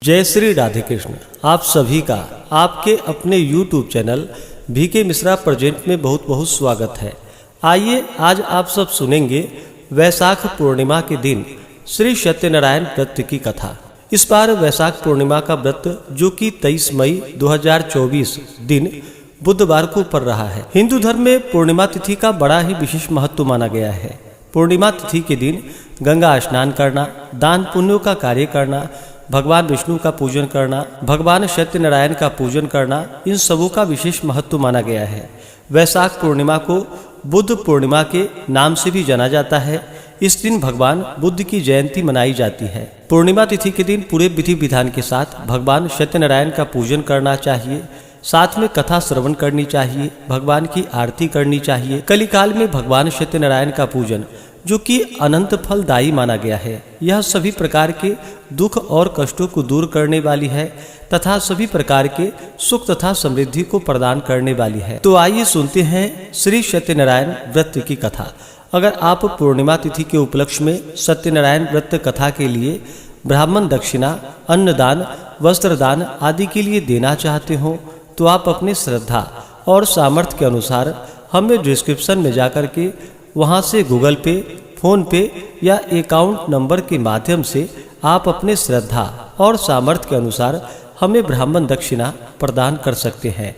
जय श्री राधे कृष्ण। आप सभी का आपके अपने YouTube channel VK Mishra present में बहुत बहुत स्वागत है। आइए आज आप सब सुनेंगे वैशाख पूर्णिमा के दिन श्री सत्यनारायण व्रत की कथा। इस बार वैशाख पूर्णिमा का व्रत जो कि 23 मई 2024 दिन बुधवार को पड़ रहा है। हिंदू धर्म में पूर्णिमा तिथि का बड़ा ही विशेष महत्व माना गया है। पूर्णिमा तिथि के दिन गंगा स्नान करना, दान पुण्यों का कार्य करना, भगवान विष्णु का पूजन करना, भगवान सत्यनारायण का पूजन करना, इन सबों का विशेष महत्व माना गया है। वैशाख पूर्णिमा को बुद्ध पूर्णिमा के नाम से भी जाना जाता है। इस दिन भगवान बुद्ध की जयंती मनाई जाती है। पूर्णिमा तिथि के दिन पूरे विधि विधान के साथ भगवान सत्यनारायण का पूजन करना चाहिए। साथ में कथा श्रवण करनी चाहिए, भगवान की आरती करनी चाहिए। कलिकाल में भगवान सत्यनारायण का पूजन जो कि अनंत फलदायी माना गया है, यह सभी प्रकार के दुख और कष्टों को दूर करने वाली है तथा सभी प्रकार के सुख तथा समृद्धि को प्रदान करने वाली है। तो आइए सुनते हैं श्री सत्यनारायण व्रत की कथा। अगर आप पूर्णिमा तिथि के उपलक्ष्य में सत्यनारायण व्रत कथा के लिए ब्राह्मण दक्षिणा, अन्नदान, वस्त्रदान आदि के लिए देना चाहते हो तो आप अपनी श्रद्धा और सामर्थ्य के अनुसार हमें डिस्क्रिप्शन में जाकर के वहां से गूगल पे, फोन पे या अकाउंट नंबर के माध्यम से आप अपने श्रद्धा और सामर्थ्य के अनुसार हमें ब्राह्मण दक्षिणा प्रदान कर सकते हैं।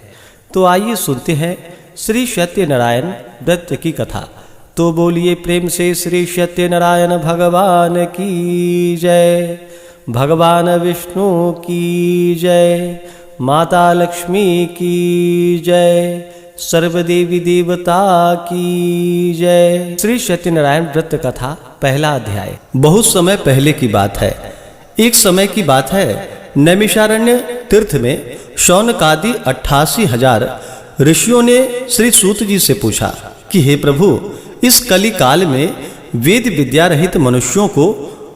तो आइए सुनते हैं श्री सत्यनारायण व्रत की कथा। तो बोलिए प्रेम से श्री सत्यनारायण भगवान की जय, भगवान विष्णु की जय, माता लक्ष्मी की जय, सर्वदेवी देवता की जय। श्री सत्यनारायण व्रत कथा पहला अध्याय। बहुत समय पहले की बात है। एक समय की बात है, नैमिषारण्य तीर्थ में शौनकादि 88,000 ऋषियों ने श्री सूत जी से पूछा कि हे प्रभु, इस कली काल में वेद विद्या रहित मनुष्यों को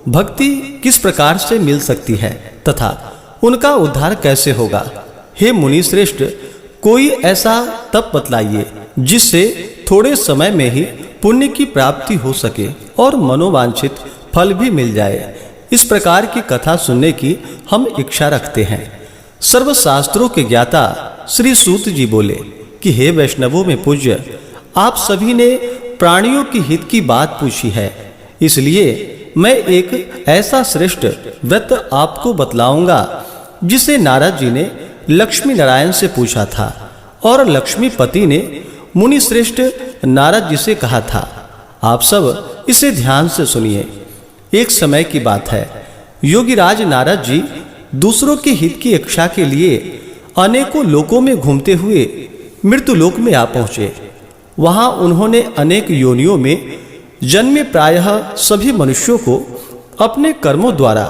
भक्ति किस प्रकार से मिल सकती है तथा उनका उद्धार कैसे होगा। हे मुनि श्रेष्ठ, कोई ऐसा तप बतलाइए जिससे थोड़े समय में ही पुण्य की प्राप्ति हो सके और मनोवांछित फल भी मिल जाए। इस प्रकार की कथा सुनने की हम इच्छा रखते हैं। सर्वशास्त्रों के ज्ञाता श्री सूत जी बोले कि हे वैष्णवों में पूज्य, आप सभी ने प्राणियों की हित की बात पूछी है, इसलिए मैं एक ऐसा श्रेष्ठ व्रत आपको बतलाऊंगा जिसे नारद जी ने लक्ष्मी नारायण से पूछा था और लक्ष्मीपति ने मुनि श्रेष्ठ नारद जी से कहा था। आप सब इसे ध्यान से सुनिए। एक समय की बात है, योगीराज नारद जी दूसरों के हित की इच्छा के लिए अनेकों लोकों में घूमते हुए मृत्युलोक में आ पहुंचे। वहां उन्होंने अनेक योनियों में जन्मे प्रायः सभी मनुष्यों को अपने कर्मों द्वारा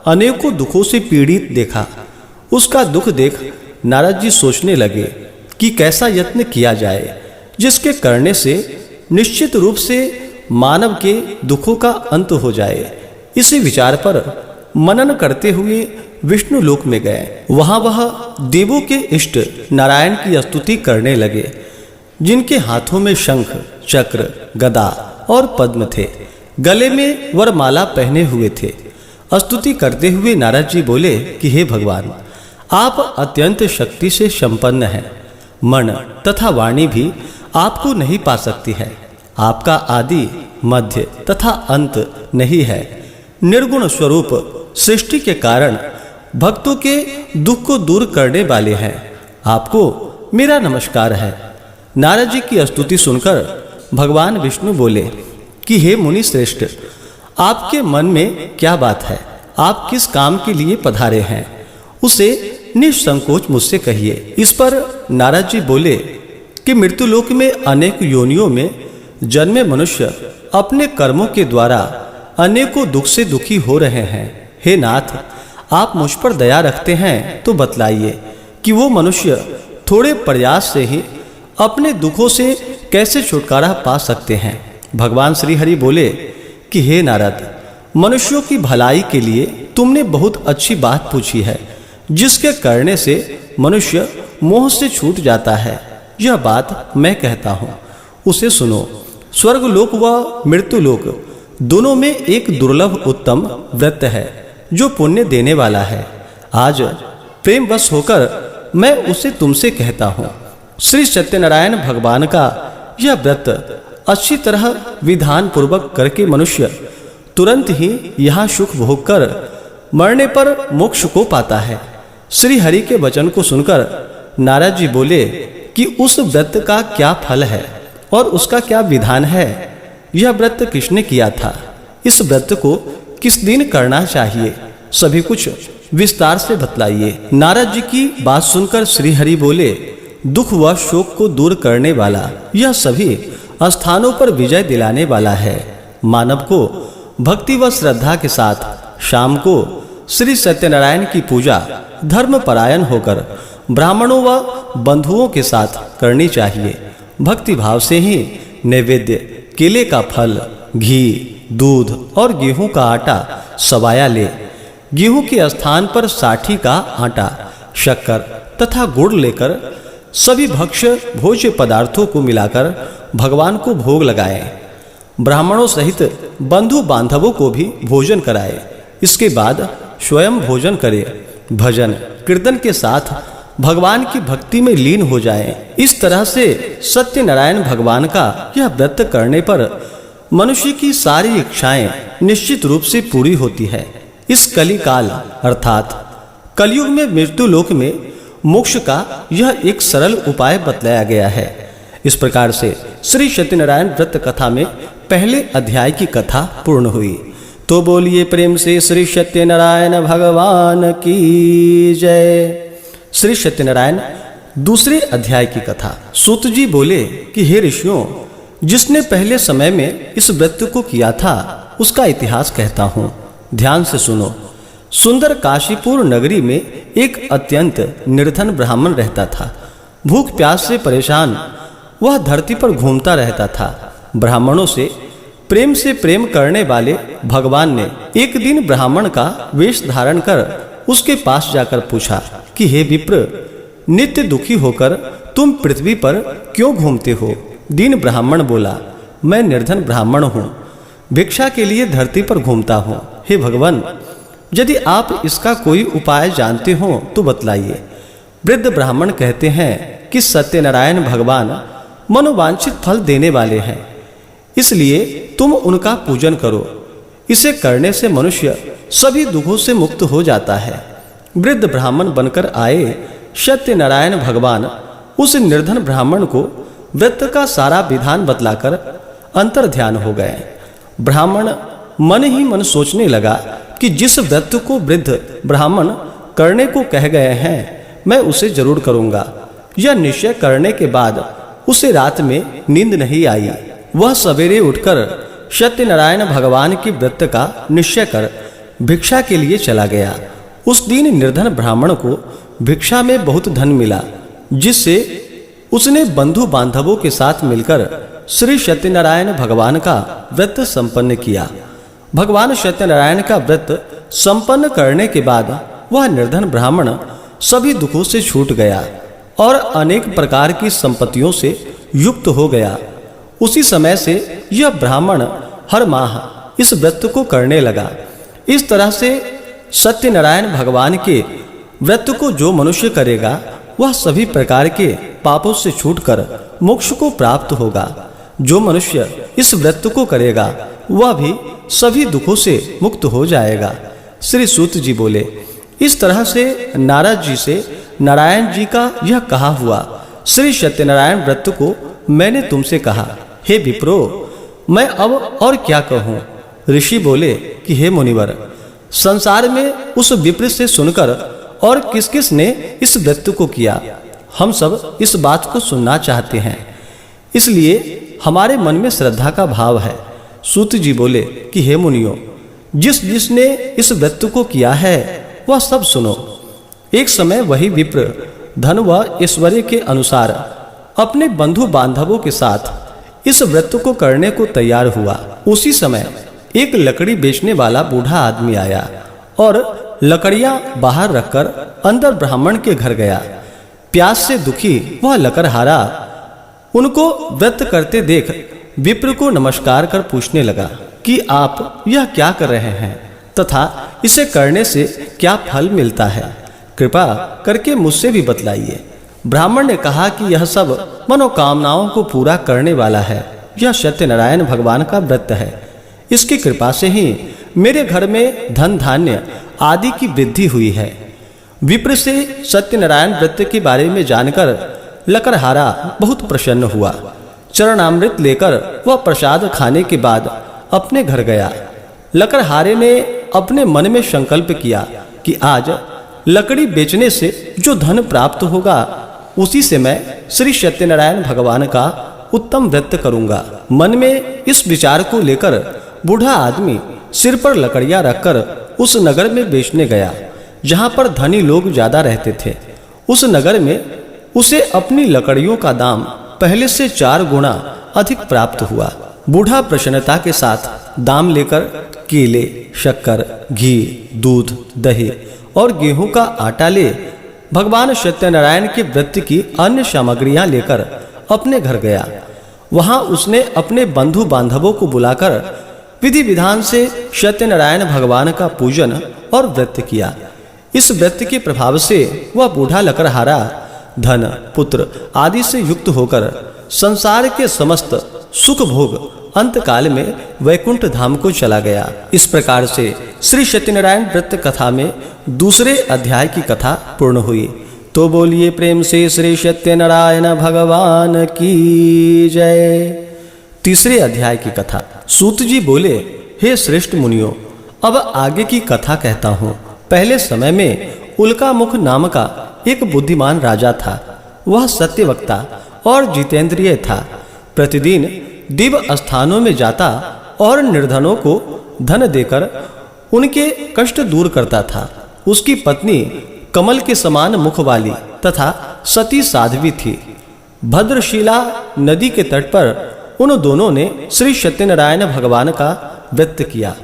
अनेकों दुखों से पीड़ित देखा। उसका दुख देख नारद जी सोचने लगे कि कैसा यत्न किया जाए जिसके करने से निश्चित रूप से मानव के दुखों का अंत हो जाए। इसी विचार पर मनन करते हुए विष्णु लोक में गए। वहां वह देवों के इष्ट नारायण की स्तुति करने लगे, जिनके हाथों में शंख, चक्र, गदा और पद्म थे। गले में वरमाला पहने हुए थे। स्तुति करते हुए नारद जी बोले कि हे भगवान, आप अत्यंत शक्ति से संपन्न हैं। मन तथा वाणी भी आपको नहीं पा सकती है। आपका आदि, मध्य तथा अंत नहीं है। निर्गुण स्वरूप सृष्टि के कारण भक्तों के दुख को दूर करने वाले हैं। आपको मेरा नमस्कार है। नारद जी की स्तुति सुनकर भगवान विष्णु बोले कि हे मुनि श्रेष्ठ, आपके मन में क्या बात है? आप किस काम के लिए पधारे हैं, उसे निसंकोच मुझसे कहिए। इस पर नारद जी बोले कि मृत्युलोक में अनेक योनियों में जन्मे मनुष्य अपने कर्मों के द्वारा अनेकों दुख से दुखी हो रहे हैं। हे नाथ, आप मुझ पर दया रखते हैं तो बतलाइए कि वो मनुष्य थोड़े प्रयास से ही अपने दुखों से कैसे छुटकारा पा सकते हैं। भगवान श्री हरि बोले कि हे नारद, मनुष्यों की भलाई के लिए तुमने बहुत अच्छी बात पूछी है, जिसके करने से मनुष्य मोह से छूट जाता है। यह बात मैं कहता हूँ, उसे सुनो। स्वर्गलोक व मृत्युलोक दोनों में एक दुर्लभ उत्तम व्रत है जो पुण्य देने वाला है। आज प्रेमवश होकर मैं उसे तुमसे कहता हूँ। श्री सत्यनारायण भगवान का यह व्रत अच्छी तरह विधान पूर्वक करके मनुष्य तुरंत ही यहाँ सुख भोग कर मरने पर मोक्ष को पाता है। श्री हरि के वचन को सुनकर नारद जी बोले कि उस व्रत का क्या फल है और उसका क्या विधान है? यह व्रत किसने किया था? इस व्रत को किस दिन करना चाहिए? सभी कुछ विस्तार से बतलाइए। नारद जी की बात सुनकर श्री हरि बोले, दुख व शोक को दूर करने वाला यह सभी स्थानों पर विजय दिलाने वाला है। मानव को भक्ति व श्रद्धा के साथ शाम को श्री सत्यनारायण की पूजा धर्म परायण होकर ब्राह्मणों व बंधुओं के साथ करनी चाहिए। भक्ति भाव से ही नैवेद्य, केले का फल, घी, दूध और गेहूं का आटा सवाया ले। गेहूं के स्थान पर साठी का आटा, शक्कर तथा गुड़ लेकर सभी भक्ष्य भोज्य पदार्थों को मिलाकर भगवान को भोग लगाएं। ब्राह्मणों सहित बंधु बांधवों को भी भोजन कराए। इसके बाद स्वयं भोजन करे, भजन कीर्तन के साथ भगवान की भक्ति में लीन हो जाएं। इस तरह से सत्यनारायण भगवान का यह व्रत करने पर मनुष्य की सारी इच्छाएं निश्चित रूप से पूरी होती है। इस कली काल अर्थात कलयुग में मृत्यु लोक में मोक्ष का यह एक सरल उपाय बतलाया गया है। इस प्रकार से श्री सत्यनारायण व्रत कथा में पहले अध्याय की कथा पूर्ण हुई। तो बोलिए प्रेम से श्री सत्यनारायण भगवान की जय। श्री सत्यनारायण दूसरे अध्याय की कथा। सूत जी बोले कि हे ऋषियों, जिसने पहले समय में इस व्रत को किया था उसका इतिहास कहता हूँ, ध्यान से सुनो। सुंदर काशीपुर नगरी में एक अत्यंत निर्धन ब्राह्मण रहता था। भूख प्यास से परेशान वह धरती पर घूमता रहता था। ब्राह्मणों से प्रेम करने वाले भगवान ने एक दिन ब्राह्मण का वेश धारण कर उसके पास जाकर पूछा कि हे विप्र, नित्य दुखी होकर तुम पृथ्वी पर क्यों घूमते हो? दीन ब्राह्मण बोला, मैं निर्धन ब्राह्मण हूँ, भिक्षा के लिए धरती पर घूमता हूँ। हे भगवान, यदि आप इसका कोई उपाय जानते हो तो बतलाइए। वृद्ध ब्राह्मण कहते हैं कि सत्यनारायण भगवान मनोवांछित फल देने वाले हैं, इसलिए तुम उनका पूजन करो। इसे करने से मनुष्य सभी दुखों से मुक्त हो जाता है। वृद्ध ब्राह्मण बनकर आए सत्यनारायण भगवान उस निर्धन ब्राह्मण को व्रत का सारा विधान बतलाकर अंतर ध्यान हो गए। ब्राह्मण मन ही मन सोचने लगा कि जिस व्रत को वृद्ध ब्राह्मण करने को कह गए हैं मैं उसे जरूर करूंगा। यह निश्चय करने के बाद उसे रात में नींद नहीं आई। वह सवेरे उठकर सत्यनारायण भगवान की व्रत का निश्चय कर भिक्षा के लिए चला गया। उस दिन निर्धन ब्राह्मण को भिक्षा में बहुत धन मिला, जिससे उसने बंधु बांधवों के साथ मिलकर श्री सत्यनारायण भगवान का व्रत संपन्न किया। भगवान सत्यनारायण का व्रत संपन्न करने के बाद वह निर्धन ब्राह्मण सभी दुखों से छूट गया और अनेक प्रकार की संपत्तियों से युक्त हो गया। उसी समय से यह ब्राह्मण हर माह इस व्रत को करने लगा। इस तरह से सत्यनारायण भगवान के व्रत को जो मनुष्य करेगा वह सभी प्रकार के पापों से छूटकर मोक्ष को प्राप्त होगा। जो मनुष्य इस व्रत को करेगा वह भी सभी दुखों से मुक्त हो जाएगा। श्री सूत जी बोले, इस तरह से नारद जी से नारायण जी का यह कहा हुआ श्री सत्यनारायण व्रत को मैंने तुमसे कहा। हे विप्रो, मैं अब और क्या कहूँ? ऋषि बोले कि हे मुनिवर, संसार में उस विप्र से सुनकर और किस किस ने इस व्रत को किया, हम सब इस बात को सुनना चाहते हैं, इसलिए हमारे मन में श्रद्धा का भाव है। सूत जी बोले कि हे मुनियों, जिसने इस व्रत को किया है वह सब सुनो। एक समय वही विप्र धन व ऐश्वर्य के अनुसार अपने बंधु बांधवों के साथ इस व्रत को करने को तैयार हुआ। उसी समय एक लकड़ी बेचने वाला बूढ़ा आदमी आया और लकड़ियां बाहर रखकर अंदर ब्राह्मण के घर गया। प्यास से दुखी वह लकड़हारा उनको व्रत करते देख विप्र को नमस्कार कर पूछने लगा कि आप यह क्या कर रहे हैं? तथा इसे करने से क्या फल मिलता है, कृपा करके मुझसे भी बतलाइए। ब्राह्मण ने कहा कि यह सब मनोकामनाओं को पूरा करने वाला है। यह सत्यनारायण भगवान का व्रत है। इसकी कृपा से ही मेरे घर में धन धान्य आदि की वृद्धि हुई है। विप्र से सत्यनारायण व्रत के बारे में जानकर लकड़हारा बहुत प्रसन्न हुआ। चरणामृत लेकर वह प्रसाद खाने के बाद अपने घर गया। लकड़हारे ने अपने मन में संकल्प किया कि आज लकड़ी बेचने से जो धन प्राप्त होगा उसी से मैं श्री सत्यनारायण भगवान का उत्तम व्रत करूंगा। मन में इस विचार को लेकर बूढ़ा आदमी सिर पर लकड़ियां रखकर उस नगर में बेचने गया जहां पर धनी लोग ज्यादा रहते थे। उस नगर में उसे अपनी लकड़ियों का दाम पहले से 4 गुना अधिक प्राप्त हुआ। बूढ़ा प्रसन्नता के साथ दाम लेकर केले, शक्कर, घी, दूध, दही और गेहूं का आटा ले भगवान सत्यनारायण के व्रत की अन्य सामग्रियां लेकर अपने घर गया। वहां उसने अपने बंधु बांधवों को बुलाकर विधि विधान से सत्यनारायण भगवान का पूजन और व्रत किया। इस व्रत के प्रभाव से वह बूढ़ा लकड़हारा धन, पुत्र आदि से युक्त होकर संसार के समस्त सुख भोग अंतकाल में वैकुंठ धाम को चला गया। इस प्रकार से श्री सत्यनारायण व्रत कथा में दूसरे अध्याय की कथा पूर्ण हुई। तो बोलिए प्रेम से श्री सत्यनारायण भगवान की जय। तीसरे अध्याय की कथा। सूत जी बोले, हे श्रेष्ठ मुनियों, अब आगे की कथा कहता हूँ। पहले समय में उल्कामुख नाम का एक बुद्धिमान राजा था। वह सत्यवक्ता और जितेंद्रिय था। प्रतिदिन दिव्य स्थानों में जाता और निर्धनों को धन देकर उनके कष्ट दूर करता था। उसकी पत्नी कमल के समान मुख वाली तथा सती साध्वी थी। भद्रशिला नदी के तट पर उन दोनों ने श्री सत्यनारायण भगवान का व्रत किया।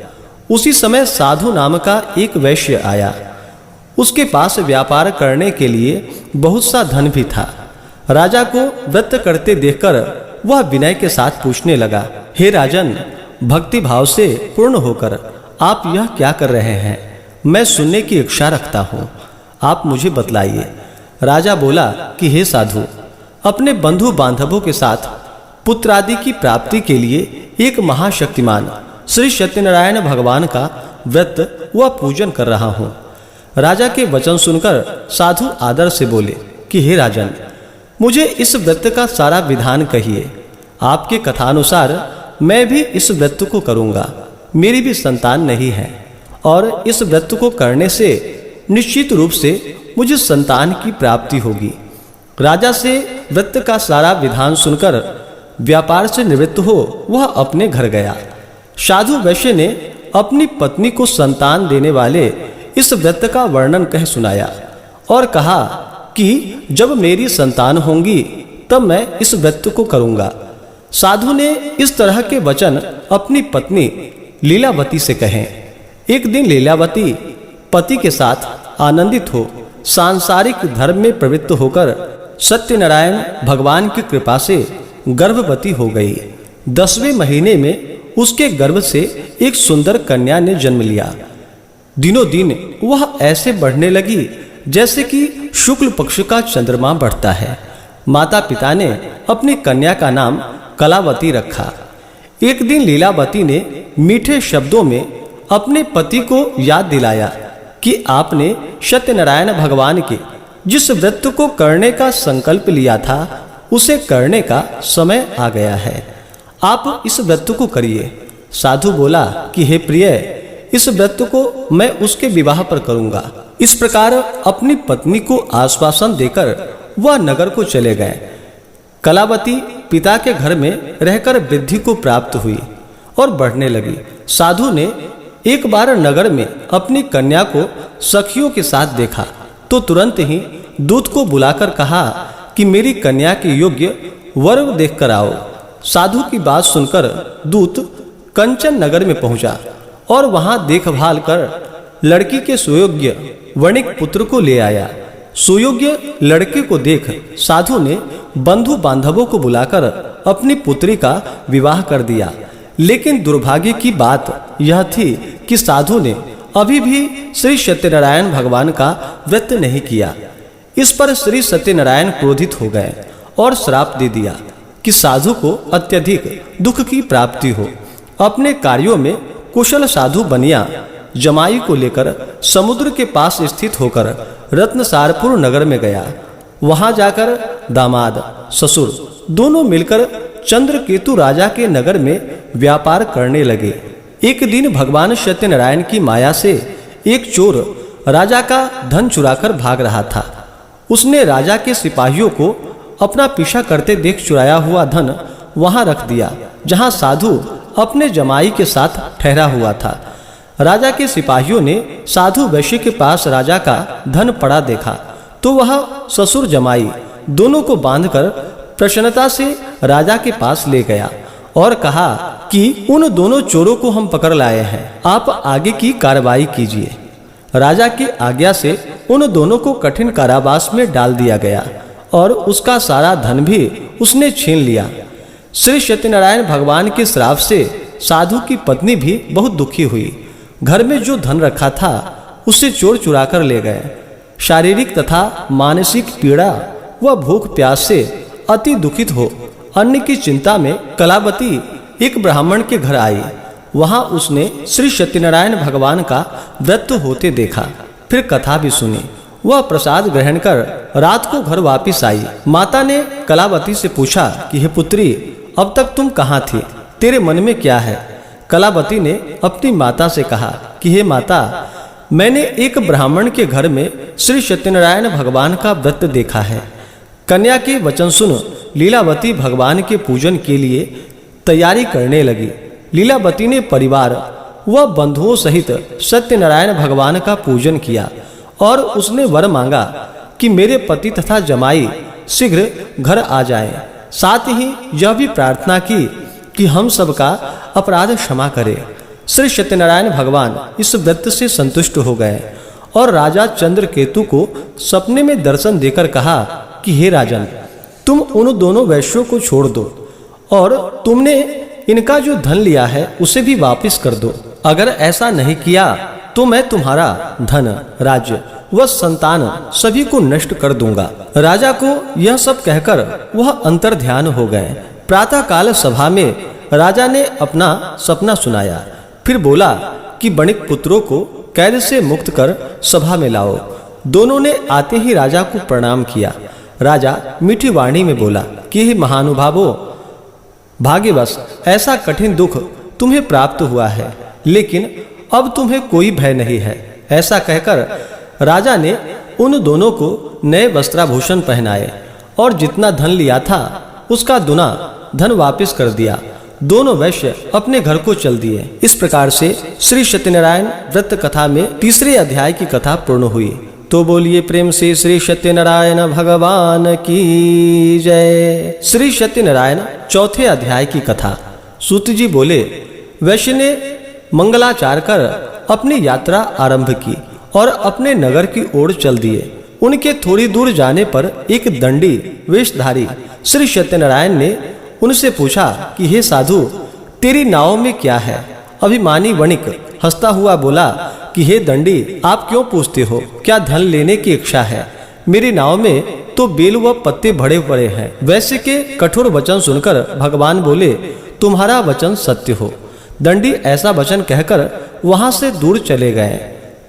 उसी समय साधु नाम का एक वैश्य आया। उसके पास व्यापार करने के लिए बहुत सा धन भी था। राजा को व्रत करते देखकर वह विनय के साथ पूछने लगा, हे राजन, भक्ति भाव से पूर्ण होकर आप यह क्या कर रहे हैं? मैं सुनने की इच्छा रखता हूँ, आप मुझे बतलाइए। राजा बोला कि हे साधु, अपने बंधु बांधवों के साथ पुत्रादि की प्राप्ति के लिए एक महाशक्तिमान श्री सत्यनारायण भगवान का व्रत व पूजन कर रहा हूँ। राजा के वचन सुनकर साधु आदर से बोले कि हे राजन, मुझे इस व्रत का सारा विधान कहिए। आपके कथानुसार मैं भी इस व्रत को करूँगा। मेरी भी संतान नहीं है और इस व्रत को करने से निश्चित रूप से मुझे संतान की प्राप्ति होगी। राजा से व्रत का सारा विधान सुनकर व्यापार से निवृत्त हो वह अपने घर गया। साधु वैश्य ने अपनी पत्नी को संतान देने वाले इस व्रत का वर्णन कह सुनाया और कहा कि जब मेरी संतान होंगी तब मैं इस व्रत को करूंगा। साधु ने इस तरह के वचन अपनी पत्नी लीलावती से कहे। एक दिन लीलावती पति के साथ आनंदित हो सांसारिक धर्म में प्रवृत्त होकर सत्यनारायण भगवान की कृपा से गर्भवती हो गई। 10वें महीने में उसके गर्भ से एक सुंदर कन्या ने जन्म लिया। दिनों दिन वह ऐसे बढ़ने लगी जैसे कि शुक्ल पक्ष का चंद्रमा बढ़ता है। माता पिता ने अपनी कन्या का नाम कलावती रखा। एक दिन लीलावती ने मीठे शब्दों में अपने पति को याद दिलाया कि आपने सत्यनारायण भगवान के जिस व्रत को करने का संकल्प लिया था उसे करने का समय आ गया है। आप इस व्रत को करिए। साधु बोला कि हे प्रिय, इस व्रत को मैं उसके विवाह पर करूंगा। इस प्रकार अपनी पत्नी को आश्वासन देकर वह नगर को चले गए। कलावती पिता के घर में रहकर वृद्धि को प्राप्त हुई और बढ़ने लगी। साधु ने एक बार नगर में अपनी कन्या को सखियों के साथ देखा तो तुरंत ही दूत को बुलाकर कहा कि मेरी कन्या के योग्य वर देखकर आओ। साधु की बात सुनकर दूत कंचन नगर में पहुंचा और वहां देखभाल कर लड़की के सुयोग्य वणिक पुत्र को ले आया। सुयोग्य लड़के को देख साधु ने बंधु बांधवों को बुलाकर अपनी पुत्री का विवाह कर दिया। लेकिन दुर्भाग्य की बात यह थी कि साधु ने अभी भी श्री सत्यनारायण भगवान का व्रत नहीं किया। इस पर श्री सत्यनारायण क्रोधित हो गए और श्राप दे दिया कि साधु को अत्यधिक दुख की प्राप्ति हो। अपने कार्यों में कुशल साधु बनिया जमाई को लेकर समुद्र के पास स्थित होकर रत्नसारपुर नगर में गया। वहां जाकर दामाद ससुर दोनों मिलकर चंद्रकेतु राजा के नगर में व्यापार करने लगे। एक दिन भगवान सत्यनारायण की माया से एक चोर राजा का धन चुराकर भाग रहा था। उसने राजा के सिपाहियों को अपना पीछा करते देख चुराया हुआ धन वहां रख दिया जहां साधु अपने जमाई के साथ ठहरा हुआ था। राजा के सिपाहियों ने साधु वैश्य के पास राजा का धन पड़ा देखा तो वह ससुर जमाई दोनों को बांधकर प्रसन्नता से राजा के पास ले गया और कहा कि उन दोनों चोरों को हम पकड़ लाए हैं, आप आगे की कार्रवाई कीजिए। राजा की आज्ञा से उन दोनों को कठिन कारावास में डाल दिया गया और उसका सारा धन भी उसने छीन लिया। श्री सत्यनारायण भगवान के श्राप से साधु की पत्नी भी बहुत दुखी हुई। घर में जो धन रखा था उसे चोर चुरा कर ले गए। शारीरिक तथा मानसिक पीड़ा व भूख प्यास से अति दुखित हो अन्न की चिंता में कलावती एक ब्राह्मण के घर आई। वहां उसने श्री सत्यनारायण भगवान का व्रत होते देखा, फिर कथा भी सुनी। वह प्रसाद ग्रहण कर रात को घर वापस आई। माता ने कलावती से पूछा कि हे पुत्री, अब तक तुम कहाँ थी, तेरे मन में क्या है? कलावती ने अपनी माता से कहा कि हे माता, मैंने एक ब्राह्मण के घर में श्री सत्यनारायण भगवान का व्रत देखा है। कन्या के वचन सुन लीलावती भगवान के पूजन के लिए तैयारी करने लगी। लीलावती ने परिवार व बंधुओं सहित सत्यनारायण भगवान का पूजन किया और उसने वर मांगा कि मेरे पति तथा जमाई शीघ्र घर आ जाएं। साथ ही यह भी प्रार्थना की कि हम सबका अपराध क्षमा करे। श्री सत्यनारायण भगवान इस व्रत से संतुष्ट हो गए और राजा चंद्रकेतु को सपने में दर्शन देकर कहा कि हे राजन, तुम उन दोनों वैश्यों को छोड़ दो और तुमने इनका जो धन लिया है उसे भी वापस कर दो। अगर ऐसा नहीं किया तो मैं तुम्हारा धन, राज्य व संतान सभी को नष्ट कर दूंगा। राजा को यह सब कहकर वह अंतर ध्यान हो गए। प्रातः काल सभा में राजा ने अपना सपना सुनाया, फिर बोला कि बणिक पुत्रों को कैद से मुक्त कर सभा में लाओ। दोनों ने आते ही राजा को प्रणाम किया। राजा मीठी वाणी में बोला कि हे महानुभावों, भाग्यवश ऐसा कठिन दुख तुम्हें प्राप्त हुआ है, लेकिन अब तुम्हें कोई भय नहीं है। ऐसा कहकर राजा ने उन दोनों को नए वस्त्राभूषण पहनाए और जितना धन लिया था उसका दुना धन वापस कर दिया। दोनों वैश्य अपने घर को चल दिए। इस प्रकार से श्री सत्यनारायण व्रत कथा में तीसरे अध्याय की कथा पूर्ण हुई। तो बोलिए प्रेम से श्री सत्यनारायण भगवान की जय। श्री सत्यनारायण चौथे अध्याय की कथा। सूत जी बोले, वैश्य ने मंगलाचार कर अपनी यात्रा आरंभ की और अपने नगर की ओर चल दिए। उनके थोड़ी दूर जाने पर एक दंडी वेशधारी श्री सत्यनारायण ने उनसे पूछा कि हे साधु, तेरी नाव में क्या है? अभिमानी वणिक हंसता हुआ बोला कि हे दंडी, आप क्यों पूछते हो? क्या धन लेने की इच्छा है? मेरी नाव में तो बेल व पत्ते भरे पड़े हैं। वैश्य के कठोर वचन सुनकर भगवान बोले, तुम्हारा वचन सत्य हो। दंडी ऐसा वचन कहकर वहां से दूर चले गए।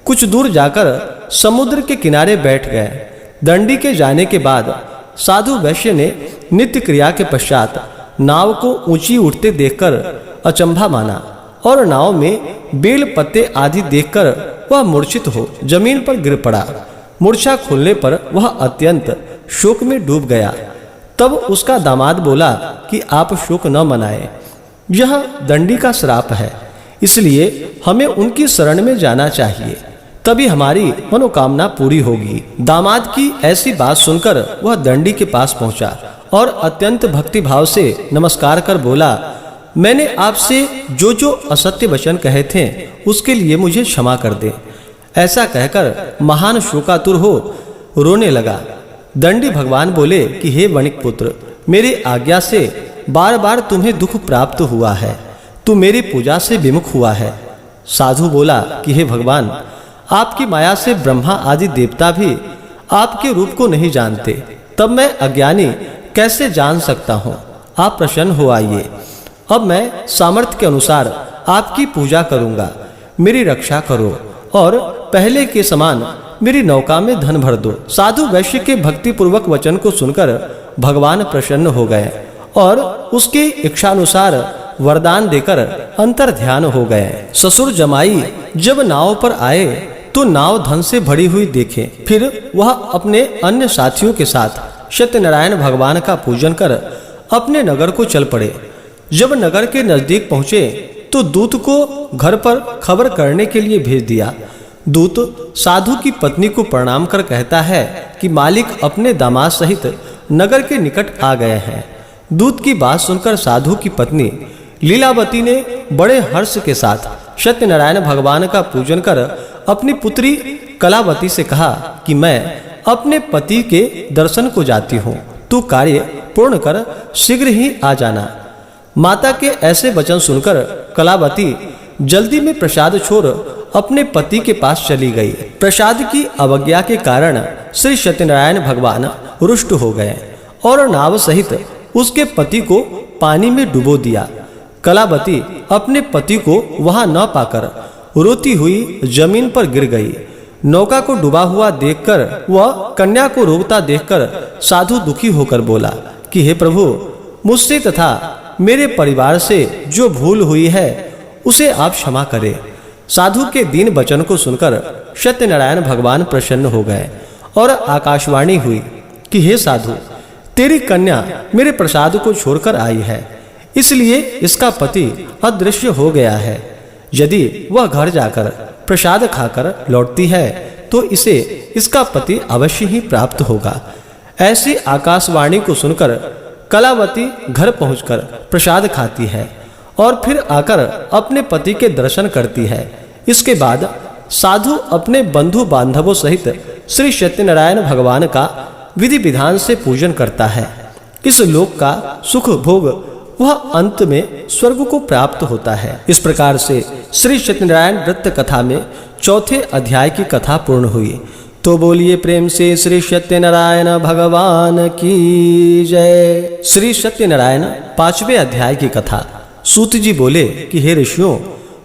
कुछ दूर जाकर समुद्र के किनारे बैठ गए। दंडी के जाने के बाद साधु वैश्य ने नित्य क्रिया के पश्चात नाव को ऊंची उठते देखकर अचंभा माना और नाव में बेल पत्ते आदि देखकर वह मूर्छित हो जमीन पर गिर पड़ा। मूर्छा खुलने पर वह अत्यंत शोक में डूब गया। तब उसका दामाद बोला कि आप शोक न मनाएं, यह दंडी का श्राप है, इसलिए हमें उनकी शरण में जाना चाहिए, तभी हमारी मनोकामना पूरी होगी। दामाद की ऐसी बात सुनकर वह दंडी के पास पहुंचा और अत्यंत भक्ति भाव से नमस्कार कर बोला, मैंने आपसे जो जो असत्य वचन कहे थे उसके लिए मुझे क्षमा कर दे। ऐसा कहकर महान शोकातुर हो रोने लगा। दंडी भगवान बोले कि हे वणिक पुत्र, मेरी आज्ञा से बार बार तुम्हें दुख प्राप्त हुआ है। तू मेरी पूजा से विमुख हुआ है। साधु बोला कि हे भगवान, आपकी माया से ब्रह्मा आदि देवता भी आपके रूप को नहीं जानते, तब मैं अज्ञानी कैसे जान सकता हूँ? आप प्रसन्न हो आइए। अब मैं सामर्थ्य के अनुसार आपकी पूजा करूँगा, मेरी रक्षा करो और पहले के समान मेरी नौका में धन भर दो। साधु वैश्य के भक्ति पूर्वक वचन को सुनकर भगवान प्रसन्न हो गए और उसके इच्छानुसार वरदान देकर अंतर ध्यान हो गए। ससुर जमाई जब नाव पर आए तो नाव धन से भरी हुई देखे। फिर वह अपने अन्य साथियों के साथ सत्यनारायण भगवान का पूजन कर अपने नगर को चल पड़े। जब नगर के नजदीक पहुंचे तो दूत को घर पर खबर करने के लिए भेज दिया। दूत साधु की पत्नी को प्रणाम कर कहता है कि मालिक अपने दामाद सहित नगर के निकट आ गए हैं। दूत की बात सुनकर साधु की पत्नी लीलावती ने बड़े हर्ष के साथ सत्यनारायण भगवान का पूजन कर अपनी पुत्री कलावती से कहा कि मैं अपने पति के दर्शन को जाती हूँ, तू कार्य पूर्ण कर शीघ्र ही आ जाना। माता के ऐसे वचन सुनकर कलावती जल्दी में प्रसाद छोड़ अपने पति के पास चली गई। प्रसाद की अवज्ञा के कारण श्री सत्यनारायण भगवान रुष्ट हो गए और नाव सहित उसके पति को पानी में डुबो दिया। कलावती अपने पति को वहां न पाकर रोती हुई जमीन पर गिर गई। नौका को डूबा हुआ देखकर वह कन्या को रोता देखकर साधु दुखी होकर बोला कि हे प्रभु, मुझसे तथा मेरे परिवार से जो भूल हुई है उसे आप क्षमा करें। साधु के दीन वचन को सुनकर सत्यनारायण भगवान प्रसन्न हो गए और आकाशवाणी हुई कि हे साधु, तेरी कन्या मेरे प्रसाद को छोड़कर आई है, इसलिए इसका पति अदृश्य हो गया है। यदि वह घर जाकर प्रसाद खाकर लौटती है तो इसे इसका पति अवश्य ही प्राप्त होगा। ऐसी आकाशवाणी को सुनकर कलावती घर पहुंचकर प्रसाद खाती है और फिर आकर अपने पति के दर्शन करती है। इसके बाद साधु अपने बंधु बांधवों सहित श्री सत्यनारायण भगवान का विधि विधान से पूजन करता है। इस लोक का सुख भोग वह अंत में स्वर्ग को प्राप्त होता है। इस प्रकार से श्री सत्यनारायण व्रत कथा में चौथे अध्याय की कथा पूर्ण हुई। तो बोलिए प्रेम से श्री सत्यनारायण भगवान की जय। श्री सत्यनारायण 5वें अध्याय की कथा। सूत जी बोले कि हे ऋषियों,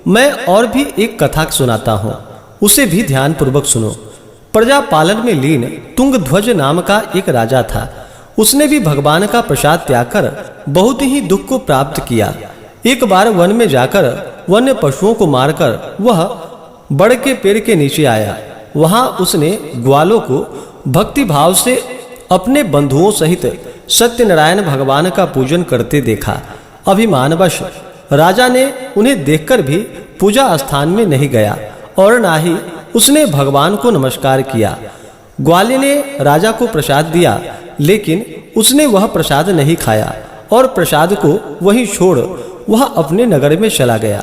मैं और भी एक कथा सुनाता हूँ, उसे भी ध्यान पूर्वक सुनो। प्रजा पालन में लीन तुंगध्वज नाम का एक राजा था। उसने भी भगवान का प्रसाद त्याग कर बहुत ही दुख को प्राप्त किया। एक बार वन में जाकर वन्य पशुओं को मारकर वह बड़ के पेड़ के नीचे आया। वहां उसने ग्वालों को भक्ति भाव से अपने बंधुओं सहित सत्यनारायण भगवान का पूजन करते देखा। अभिमानवश राजा ने उन्हें देखकर भी पूजा स्थान में नहीं गया और ना ही उसने भगवान को नमस्कार किया। ग्वाले ने राजा को प्रसाद दिया, लेकिन उसने वह प्रसाद नहीं खाया और प्रसाद को वहीं छोड़ वह अपने नगर में चला गया।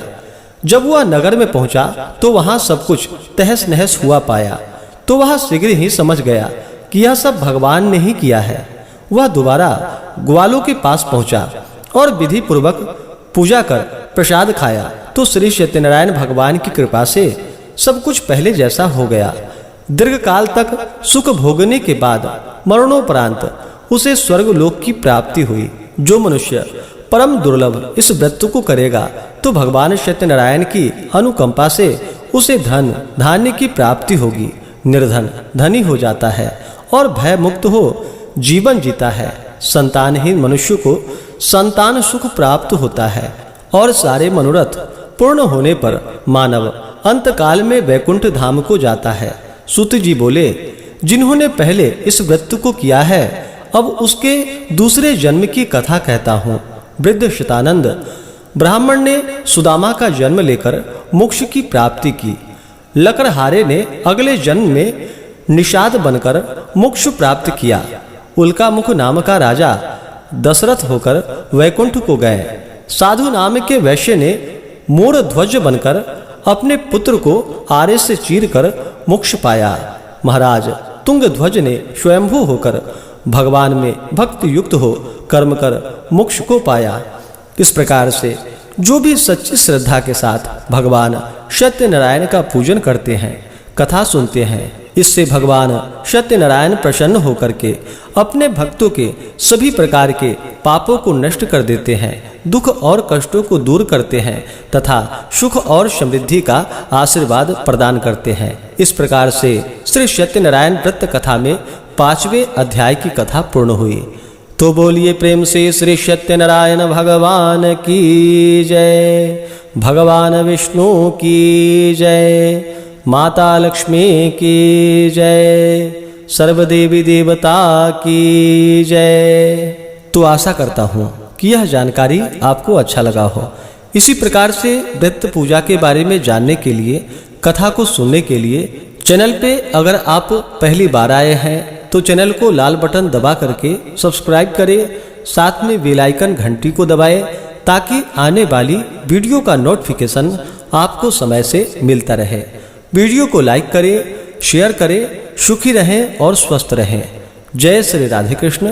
जब वह नगर में पहुंचा तो वहां सब कुछ तहस नहस हुआ पाया, तो वह शीघ्र ही समझ गया कि यह सब भगवान ने ही किया है। वह दोबारा ग्वालों के पास पहुंचा और विधि पूर्वक पूजा कर प्रसाद खाया तो श्री सत्यनारायण भगवान की कृपा से सब कुछ पहले जैसा हो गया। दीर्घ काल तक सुख भोगने के बाद मरणोपरांत उसे स्वर्ग लोक की प्राप्ति हुई। जो मनुष्य परम दुर्लभ इस व्रत को करेगा तो भगवान सत्यनारायण की अनुकंपा से उसे धन धान्य की प्राप्ति होगी। निर्धन धनी हो जाता है और भय मुक्त हो जीवन जीता है। संतानहीन मनुष्य को संतान सुख प्राप्त होता है और सारे मनोरथ पूर्ण होने पर मानव अंतकाल में वैकुंठ धाम को जाता है। सूत जी बोले, जिन्होंने पहले इस व्रत को किया है अब उसके दूसरे जन्म की कथा कहता हूँ। वृद्ध शतानंद ब्राह्मण ने सुदामा का जन्म लेकर मोक्ष की प्राप्ति की। लकड़हारे ने अगले जन्म में निषाद बनकर मोक्ष प्राप्त किया। उल्कामुख नाम का राजा दशरथ होकर वैकुंठ को गए। साधु नाम के वैश्य ने मोर ध्वज बनकर अपने पुत्र को आरे से चीरकर मोक्ष पाया। महाराज तुंगध्वज ने स्वयंभू होकर भगवान में भक्ति युक्त हो कर्म कर मोक्ष को पाया। इस प्रकार से जो भी सच्ची श्रद्धा के साथ भगवान सत्यनारायण का पूजन करते हैं, कथा सुनते हैं, इससे भगवान सत्यनारायण प्रसन्न होकर के अपने भक्तों के सभी प्रकार के पापों को नष्ट कर देते हैं, दुख और कष्टों को दूर करते हैं तथा सुख और समृद्धि का आशीर्वाद प्रदान करते हैं। इस प्रकार से श्री सत्यनारायण व्रत कथा में 5वें अध्याय की कथा पूर्ण हुई। तो बोलिए प्रेम से श्री सत्यनारायण भगवान की जय, भगवान विष्णु की जय, माता लक्ष्मी की जय, सर्वदेवी देवता की जय। तो आशा करता हूँ कि यह जानकारी आपको अच्छा लगा हो। इसी प्रकार से व्रत पूजा के बारे में जानने के लिए, कथा को सुनने के लिए चैनल पे अगर आप पहली बार आए हैं तो चैनल को लाल बटन दबा करके सब्सक्राइब करें, साथ में बेल आइकन घंटी को दबाएं ताकि आने वाली वीडियो का नोटिफिकेशन आपको समय से मिलता रहे। वीडियो को लाइक करें, शेयर करें। सुखी रहें और स्वस्थ रहें। जय श्री राधे कृष्ण।